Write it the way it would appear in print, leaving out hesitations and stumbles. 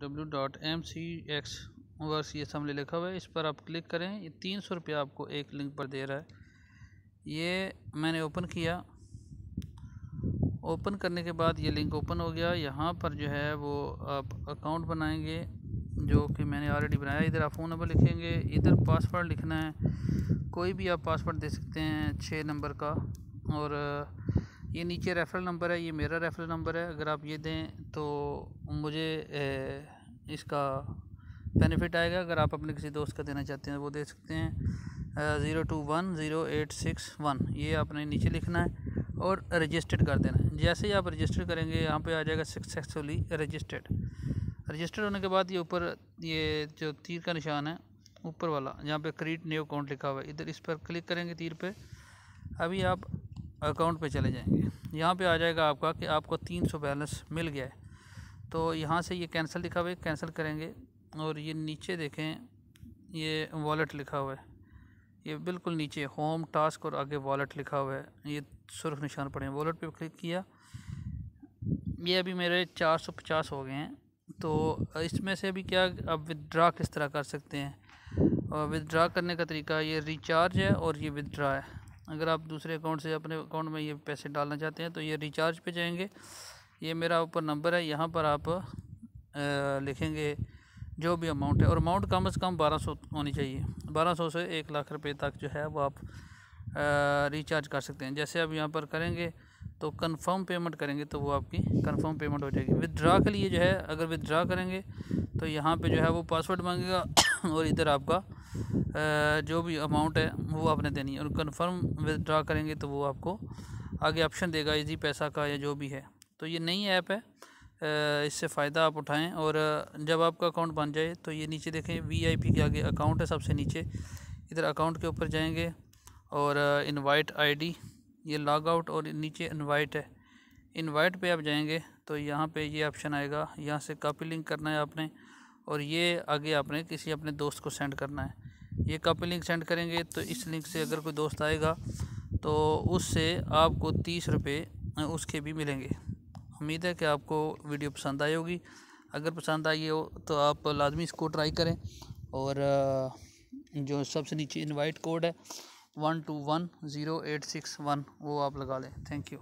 www.mcx verse ये सामने लिखा हुआ है, इस पर आप क्लिक करें। ये 300 रुपया आपको एक लिंक पर दे रहा है। ये मैंने ओपन किया, ओपन करने के बाद ये लिंक ओपन हो गया। यहाँ पर जो है वो आप अकाउंट बनाएंगे जो कि मैंने ऑलरेडी बनाया। इधर आप फ़ोन नंबर लिखेंगे, इधर पासवर्ड लिखना है, कोई भी आप पासवर्ड दे सकते हैं 6 नंबर का। और ये नीचे रेफरल नंबर है, ये मेरा रेफरल नंबर है। अगर आप ये दें तो मुझे इसका बेनिफिट आएगा। अगर आप अपने किसी दोस्त का देना चाहते हैं वो दे सकते हैं। 02100861 ये आपने नीचे लिखना है और रजिस्टर्ड कर देना है। जैसे ही आप रजिस्टर करेंगे यहाँ पे आ जाएगा सक्सेसफुली रजिस्टर्ड। रजिस्टर होने के बाद ये ऊपर ये जो तीर का निशान है ऊपर वाला, जहाँ पे क्रिएट न्यू अकाउंट लिखा हुआ है, इधर इस पर क्लिक करेंगे तीर पे। अभी आप अकाउंट पे चले जाएंगे, यहाँ पे आ जाएगा आपका कि आपको 300 बैलेंस मिल गया है। तो यहाँ से ये कैंसिल लिखा हुआ है, कैंसिल करेंगे। और ये नीचे देखें ये वॉलेट लिखा हुआ है, ये बिल्कुल नीचे होम टास्क और आगे वॉलेट लिखा हुआ है, ये सुर्ख निशान पड़े हैं। वॉलेट पे क्लिक किया, ये अभी मेरे 450 हो गए हैं। तो इसमें से अभी क्या आप विदड्रा किस तरह कर सकते हैं, और विदड्रा करने का तरीका ये रिचार्ज है और ये विदड्रा है। अगर आप दूसरे अकाउंट से अपने अकाउंट में ये पैसे डालना चाहते हैं तो ये रिचार्ज पे जाएंगे। ये मेरा ऊपर नंबर है, यहाँ पर आप लिखेंगे जो भी अमाउंट है, और अमाउंट कम से कम 1200 होनी चाहिए। 1200 से 1 लाख रुपए तक जो है वो आप रिचार्ज कर सकते हैं। जैसे अब यहाँ पर करेंगे तो कंफर्म पेमेंट करेंगे तो वो आपकी कंफर्म पेमेंट हो जाएगी। विदड्रा के लिए जो है अगर विदड्रा करेंगे तो यहाँ पे जो है वो पासवर्ड मांगेगा और इधर आपका जो भी अमाउंट है वो आपने देनी है। और कंफर्म विदड्रा करेंगे तो वो आपको आगे ऑप्शन देगा इजी पैसा का या जो भी है। तो ये नई ऐप है, इससे फ़ायदा आप उठाएं। और जब आपका अकाउंट बन जाए तो ये नीचे देखें VIP के आगे अकाउंट है सबसे नीचे, इधर अकाउंट के ऊपर जाएंगे और इनवाइट ID ये लॉग आउट, और नीचे इनवाइट है, इनवाइट पे आप जाएंगे तो यहाँ पे ये ऑप्शन आएगा, यहाँ से कॉपी लिंक करना है आपने और ये आगे आपने किसी अपने दोस्त को सेंड करना है। ये कॉपी लिंक सेंड करेंगे तो इस लिंक से अगर कोई दोस्त आएगा तो उससे आपको 30 रुपये उसके भी मिलेंगे। उम्मीद है कि आपको वीडियो पसंद आई होगी। अगर पसंद आई हो तो आप लाजमी इसको ट्राई करें। और जो सबसे नीचे इनवाइट कोड है 12100861 वो आप लगा लें। Thank you.